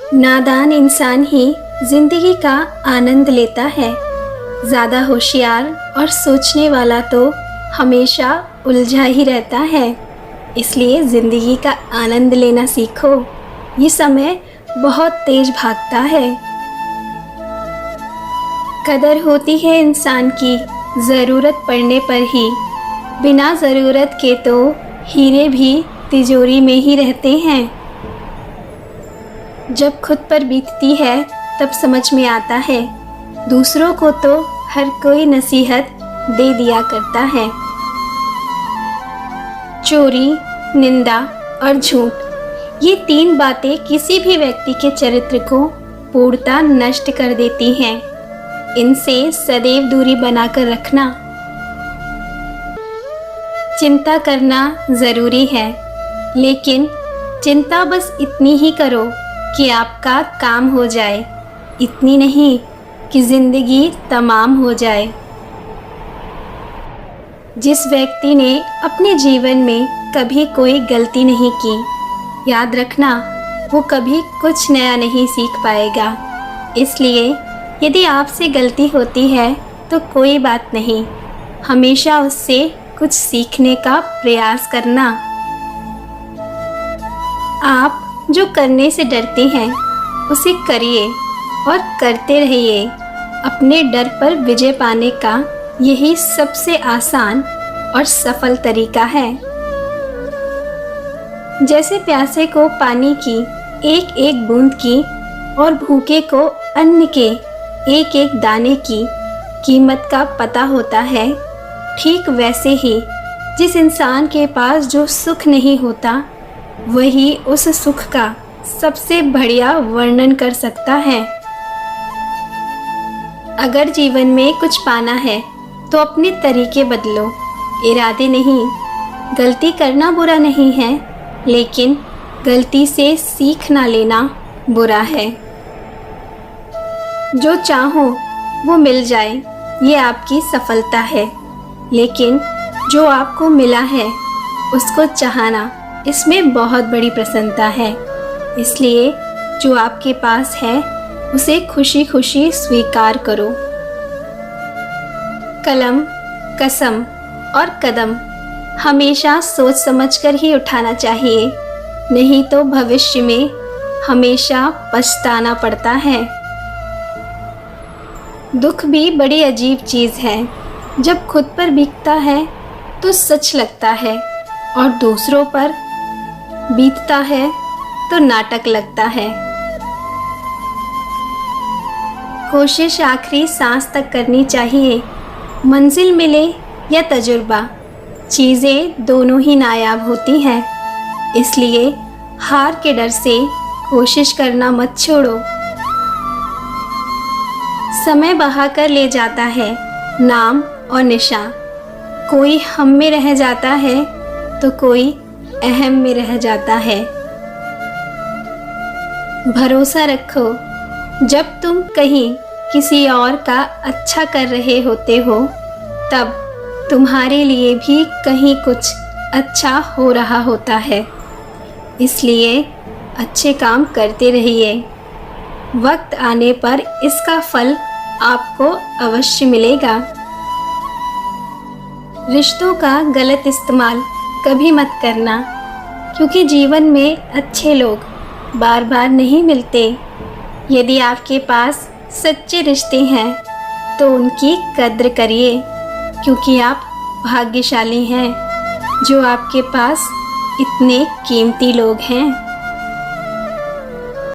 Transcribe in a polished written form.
नादान इंसान ही जिंदगी का आनंद लेता है। ज़्यादा होशियार और सोचने वाला तो हमेशा उलझा ही रहता है। इसलिए ज़िंदगी का आनंद लेना सीखो। ये समय बहुत तेज भागता है। कदर होती है इंसान की ज़रूरत पड़ने पर ही। बिना ज़रूरत के तो हीरे भी तिजोरी में ही रहते हैं। जब खुद पर बीतती है तब समझ में आता है। दूसरों को तो हर कोई नसीहत दे दिया करता है। चोरी, निंदा और झूठ, ये 3 बातें किसी भी व्यक्ति के चरित्र को पूर्णतः नष्ट कर देती हैं। इनसे सदैव दूरी बनाकर रखना। चिंता करना ज़रूरी है, लेकिन चिंता बस इतनी ही करो कि आपका काम हो जाए, इतनी नहीं कि ज़िंदगी तमाम हो जाए। जिस व्यक्ति ने अपने जीवन में कभी कोई गलती नहीं की, याद रखना वो कभी कुछ नया नहीं सीख पाएगा। इसलिए यदि आपसे गलती होती है तो कोई बात नहीं, हमेशा उससे कुछ सीखने का प्रयास करना। आप जो करने से डरते हैं उसे करिए और करते रहिए। अपने डर पर विजय पाने का यही सबसे आसान और सफल तरीका है। जैसे प्यासे को पानी की एक एक बूंद की और भूखे को अन्न के एक एक दाने की कीमत का पता होता है, ठीक वैसे ही जिस इंसान के पास जो सुख नहीं होता, वही उस सुख का सबसे बढ़िया वर्णन कर सकता है। अगर जीवन में कुछ पाना है तो अपने तरीके बदलो, इरादे नहीं। गलती करना बुरा नहीं है, लेकिन गलती से सीख ना लेना बुरा है। जो चाहो वो मिल जाए, ये आपकी सफलता है, लेकिन जो आपको मिला है उसको चाहना, इसमें बहुत बड़ी प्रसन्नता है। इसलिए जो आपके पास है उसे खुशी खुशी स्वीकार करो। कलम, कसम और कदम हमेशा सोच समझकर ही उठाना चाहिए, नहीं तो भविष्य में हमेशा पछताना पड़ता है। दुख भी बड़ी अजीब चीज़ है। जब खुद पर बीतता है तो सच लगता है, और दूसरों पर बीतता है तो नाटक लगता है। कोशिश आखिरी सांस तक करनी चाहिए। मंजिल मिले या तजुर्बा, चीज़ें दोनों ही नायाब होती हैं। इसलिए हार के डर से कोशिश करना मत छोड़ो। समय बहाकर ले जाता है नाम और निशान। कोई हम में रह जाता है तो कोई अहम में रह जाता है। भरोसा रखो, जब तुम कहीं किसी और का अच्छा कर रहे होते हो, तब तुम्हारे लिए भी कहीं कुछ अच्छा हो रहा होता है। इसलिए अच्छे काम करते रहिए। वक्त आने पर इसका फल आपको अवश्य मिलेगा। रिश्तों का गलत इस्तेमाल कभी मत करना, क्योंकि जीवन में अच्छे लोग बार बार नहीं मिलते। यदि आपके पास सच्चे रिश्ते हैं तो उनकी कद्र करिए, क्योंकि आप भाग्यशाली हैं जो आपके पास इतने कीमती लोग हैं।